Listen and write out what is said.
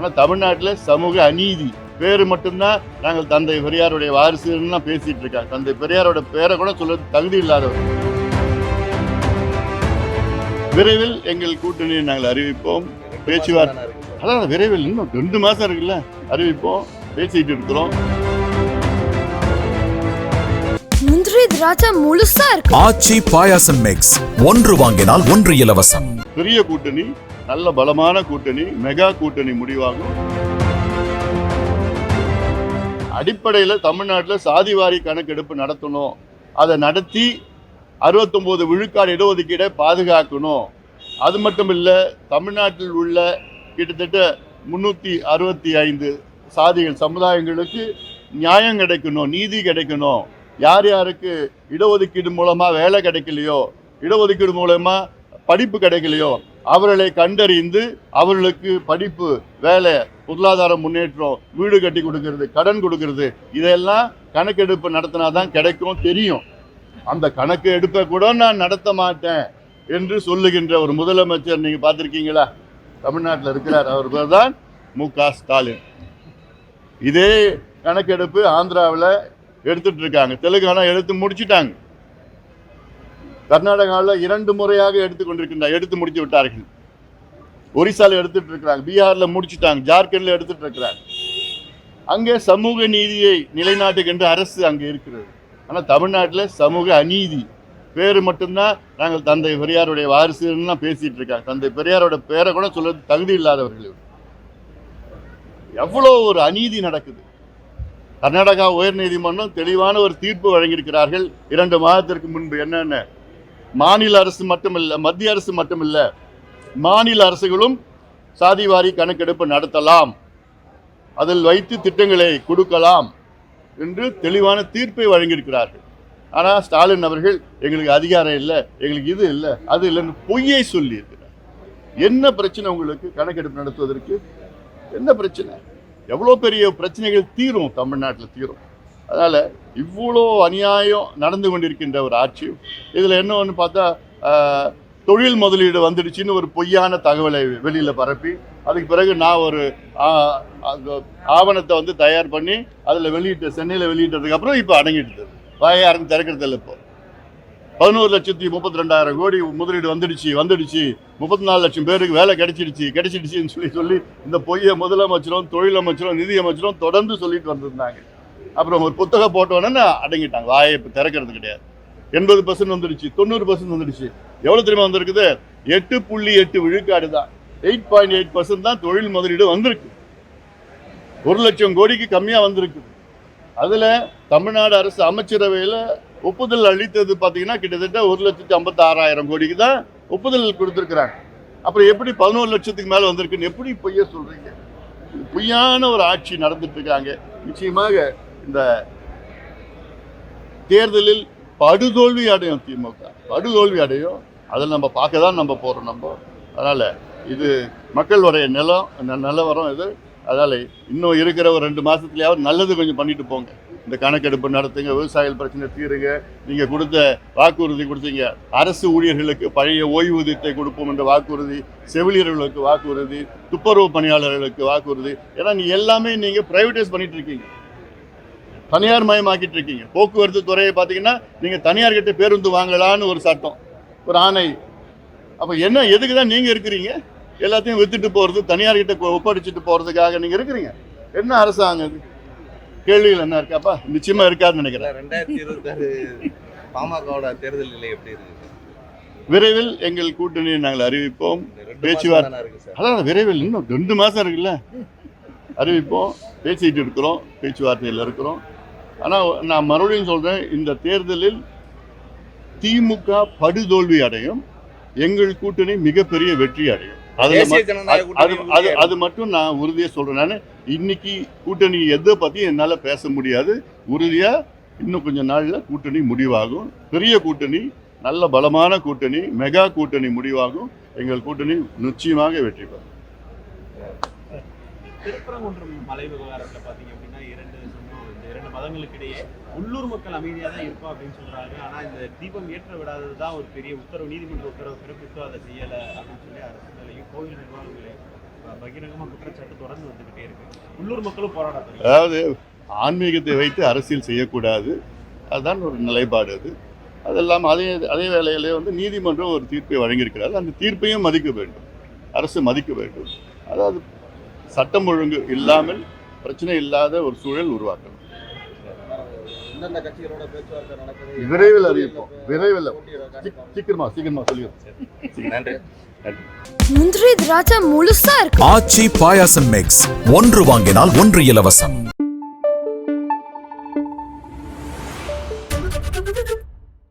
ஆனால் தமிழ்நாட்டில் சமூக அநீதி பேரு மட்டும்தான் நாங்கள் தந்தை பெரியாருடைய வாரிசுன்னு பேசிட்டு இருக்காங்க. தந்தை பெரியாரோட பேரை கூட சொல்ல தகுதி இல்லாதவர். விரைவில் எங்கள் கூட்டணியை நாங்கள் அறிவிப்போம். பேச்சுவார்த்தை அதான் விரைவில் இன்னும் 2 மாசம் இருக்குல்ல, அறிவிப்போம். பேசிட்டு இருக்கிறோம். முந்திரி திராட்சை முழுசா இருக்கு. ஆச்சி பாயாசம் மிக்ஸ், 1 வாங்கினால் 1 இலவசம். பெரிய கூட்டணி, நல்ல பலமான கூட்டணி, மெகா கூட்டணி முடிவாகும். அடிப்படையில் தமிழ்நாட்டில் சாதிவாரி கணக்கெடுப்பு நடத்தணும். அதை நடத்தி 69 விழுக்காடு இடஒதுக்கீடை பாதுகாக்கணும். அது மட்டும் இல்லை, தமிழ்நாட்டில் உள்ள கிட்டத்தட்ட 365 சாதிகள் சமுதாயங்களுக்கு நியாயம் கிடைக்கணும், நீதி கிடைக்கணும். யார் யாருக்கு இடஒதுக்கீடு மூலமாக வேலை கிடைக்கலையோ, இடஒதுக்கீடு மூலமாக படிப்பு கிடைக்கலையோ, அவர்களை கண்டறிந்து அவர்களுக்கு படிப்பு, வேலை, பொருளாதார முன்னேற்றம், வீடு கட்டி கொடுக்கறது, கடன் கொடுக்கறது, இதெல்லாம் கணக்கெடுப்பு நடத்தினா தான் கிடைக்கும், தெரியும். அந்த கணக்கு எடுப்பை கூட நான் நடத்த மாட்டேன் என்று சொல்லுகின்ற ஒரு முதலமைச்சர் நீங்கள் பார்த்துருக்கீங்களா? தமிழ்நாட்டில் இருக்கிறார். அவர் பேர் தான் மு.க. ஸ்டாலின். இதே கணக்கெடுப்பு ஆந்திராவில் எடுத்துட்டு இருக்காங்க. தெலுங்கானா எடுத்து முடிச்சுட்டாங்க. கர்நாடகாவில் 2 முறையாக எடுத்து முடிச்சு விட்டார்கள். ஒரிசால எடுத்துட்டு இருக்கிறாங்க, பீகாரில் முடிச்சுட்டாங்க, ஜார்க்கண்ட்ல எடுத்துட்டு இருக்கிறாங்க. அங்கே சமூக நீதியை நிலைநாட்டுகின்ற அரசு அங்கே இருக்கிறது. ஆனால் தமிழ்நாட்டில் சமூக அநீதி பேரு மட்டும்தான் நாங்கள் தந்தை பெரியாருடைய வாரிசுன்னு பேசிட்டு இருக்காங்க. தந்தை பெரியாரோட பேரை கூட சொல்ல தகுதி இல்லாதவர்கள். எவ்வளோ ஒரு அநீதி நடக்குது. கர்நாடகா உயர்நீதிமன்றம் தெளிவான ஒரு தீர்ப்பு வழங்கியிருக்கிறார்கள் 2 மாதத்திற்கு முன்பு. என்னென்ன, மாநில அரசு மட்டுமில்லை, மத்திய அரசு மட்டுமில்லை, மாநில அரசுகளும் சாதிவாரி கணக்கெடுப்பு நடத்தலாம், அதில் வைத்து திட்டங்களை கொடுக்கலாம் என்று தெளிவான தீர்ப்பை வழங்கியிருக்கிறார்கள். ஆனால் ஸ்டாலின் அவர்கள் எங்களுக்கு அதிகாரம் இல்லை, எங்களுக்கு இது இல்லை, அது இல்லைன்னு பொய்யை சொல்லி இருக்கிறார். என்ன பிரச்சனை உங்களுக்கு? கணக்கெடுப்பு நடத்துவதற்கு என்ன பிரச்சனை? எவ்வளோ பெரிய பிரச்சனைகள் தீரும், தமிழ்நாட்டில் தீரும். அதனால் இவ்வளோ அநியாயம் நடந்து கொண்டிருக்கின்ற ஒரு ஆட்சி. இதில் என்ன ஒன்று பார்த்தா, தொழில் முதலீடு வந்துடுச்சுன்னு ஒரு பொய்யான தகவலை வெளியில் பரப்பி, அதுக்கு பிறகு நான் ஒரு ஆவணத்தை தயார் பண்ணி அதில் சென்னையில் வெளியிட்டதுக்கப்புறம் இப்போ அடங்கிட்டு வாயை யாருக்கும் திறக்கிறது இல்லை. இப்போ 11,32,000 கோடி முதலீடு வந்துடுச்சு, 34 லட்சம் பேருக்கு வேலை கிடைச்சிடுச்சின்னு சொல்லி இந்த பொய்யை முதலமைச்சரும் தொழிலமைச்சரும் நிதியமைச்சரும் தொடர்ந்து சொல்லிட்டு வந்திருந்தாங்க. அப்புறம் ஒரு புத்தகம் போட்டோன்னே அடங்கிட்டாங்க, வாயை இப்போ திறக்கிறது கிடையாது. 80% வந்துடுச்சு, 90% வந்துடுச்சு. எவ்வளோ தெரியுமா வந்திருக்குது? 8.8 விழுக்காடு தான், 8.8% தான் தொழில் முதலீடு வந்திருக்கு. 1 லட்சம் கோடிக்கு கம்மியாக வந்திருக்கு. அதில் தமிழ்நாடு அரசு அமைச்சரவையில் ஒப்புதல் அளித்தது பார்த்தீங்கன்னா கிட்டத்தட்ட 1,56,000 கோடிக்கு தான் ஒப்புதல் கொடுத்துருக்குறாங்க. அப்புறம் எப்படி 11 லட்சத்துக்கு மேலே வந்திருக்குன்னு எப்படி பொய்ய சொல்கிறீங்க? பொய்யான ஒரு ஆட்சி நடந்துட்டு இருக்காங்க. நிச்சயமாக இந்த தேர்தலில் படுதோல்வி அடையும் திமுக, படுதோல்வி அடையும். அதில் நம்ம பார்க்க தான் நம்ம போகிறோம். அதனால் இது மக்களுடைய நிலவரம் இது. அதனால் இன்னும் இருக்கிற ஒரு 2 மாதத்துலையாவது நல்லது கொஞ்சம் பண்ணிட்டு போங்க. இந்த கணக்கெடுப்பு நடத்துங்க, விவசாயிகள் பிரச்சனை தீருங்க. நீங்கள் கொடுத்த வாக்குறுதி கொடுத்தீங்க, அரசு ஊழியர்களுக்கு பழைய ஓய்வூதியத்தை கொடுப்போம் என்ற வாக்குறுதி, செவிலியர்களுக்கு வாக்குறுதி, துப்புரவு பணியாளர்களுக்கு வாக்குறுதி. ஏன்னா எல்லாமே நீங்கள் ப்ரைவேட்டைஸ் பண்ணிட்டு இருக்கீங்க, தனியார் மயமாக்கிட்டு இருக்கீங்க. போக்குவரத்து துறையை பார்த்தீங்கன்னா நீங்கள் தனியார்கிட்ட பேருந்து வாங்கலான்னு ஒரு சட்டம், ஒரு ஆணை. அப்போ என்ன, எதுக்கு தான் நீங்கள் இருக்கிறீங்க? எல்லாத்தையும் வித்துட்டு போகிறது, தனியார்கிட்ட ஒப்படைச்சிட்டு போகிறதுக்காக நீங்கள் இருக்கிறீங்க. என்ன அரசாங்கம் இது? கேள்விகள் என்ன இருக்காப்பா? நிச்சயமா இருக்காதுன்னு நினைக்கிறேன். 2026 பாமகவோட தேர்தல் நிலை எப்படி இருக்கு? விரைவில் எங்கள் கூட்டணியை நாங்கள் அறிவிப்போம். பேச்சுவார்த்தை அதான் விரைவில் இன்னும் 2 மாதம் இருக்குல்ல, அறிவிப்போம். பேசிட்டு இருக்கிறோம், பேச்சுவார்த்தையில் இருக்கிறோம். ஆனால் நான் மறுபடியும் சொல்கிறேன், இந்த தேர்தலில் திமுக படுதோல்வி அடையும், எங்கள் கூட்டணி மிகப்பெரிய வெற்றி அடையும். அது மட்டும் நான் உறுதியாக சொல்கிறேன். நான் இன்னைக்கு கூட்டணி எதை பற்றி என்னால் பேச முடியாது. உறுதியாக இன்னும் கொஞ்சம் நாளில் கூட்டணி முடிவாகும். பெரிய கூட்டணி, நல்ல பலமான கூட்டணி, மெகா கூட்டணி முடிவாகும். எங்கள் கூட்டணி நிச்சயமாக வெற்றி பெறும். திருப்பரங்குன்றம் மலை விவகாரத்தில் பார்த்தீங்க அப்படின்னா 2 மதங்களுக்கு இடையே உள்ளூர் மக்கள் அமைதியாக தான் இருப்போம் அப்படின்னு சொல்றாங்க. ஆனால் இந்த தீபம் ஏற்ற விடாதது தான் ஒரு பெரிய உத்தரவு, நீதிமன்ற உத்தரவு பிறப்பித்தோ அதை செய்யலை அப்படின்னு சொல்லி அரசுகளையும் கோவில் நிர்வாகங்களையும் பகிரங்கமா குற்றச்சாட்டு தொடர்ந்து வந்துகிட்டே இருக்கு. உள்ளூர் மக்களும் போராட்டம். அதாவது ஆன்மீகத்தை வைத்து அரசியல் செய்யக்கூடாது, அதுதான் ஒரு நிலைப்பாடு. அதெல்லாம் அதே வேளையிலே நீதிமன்றம் ஒரு தீர்ப்பை வழங்கியிருக்கிறார். அந்த தீர்ப்பையும் மதிக்க வேண்டும், அரசு மதிக்க வேண்டும். அதாவது சட்டம் ஒழுங்கு இல்லாமல் பிரச்சனை இல்லாத ஒரு சூழல் உருவாக்கணும். விரைவில் அறிவிப்போம், விரைவில் சீக்கிரமா சொல்லிடுறோம். நன்றி. முந்திரி திராட்சை முழுசா இருக்கு. ஆச்சி பாயாசம் மிக்ஸ், ஒன்று வாங்கினால் ஒன்று இலவசம்.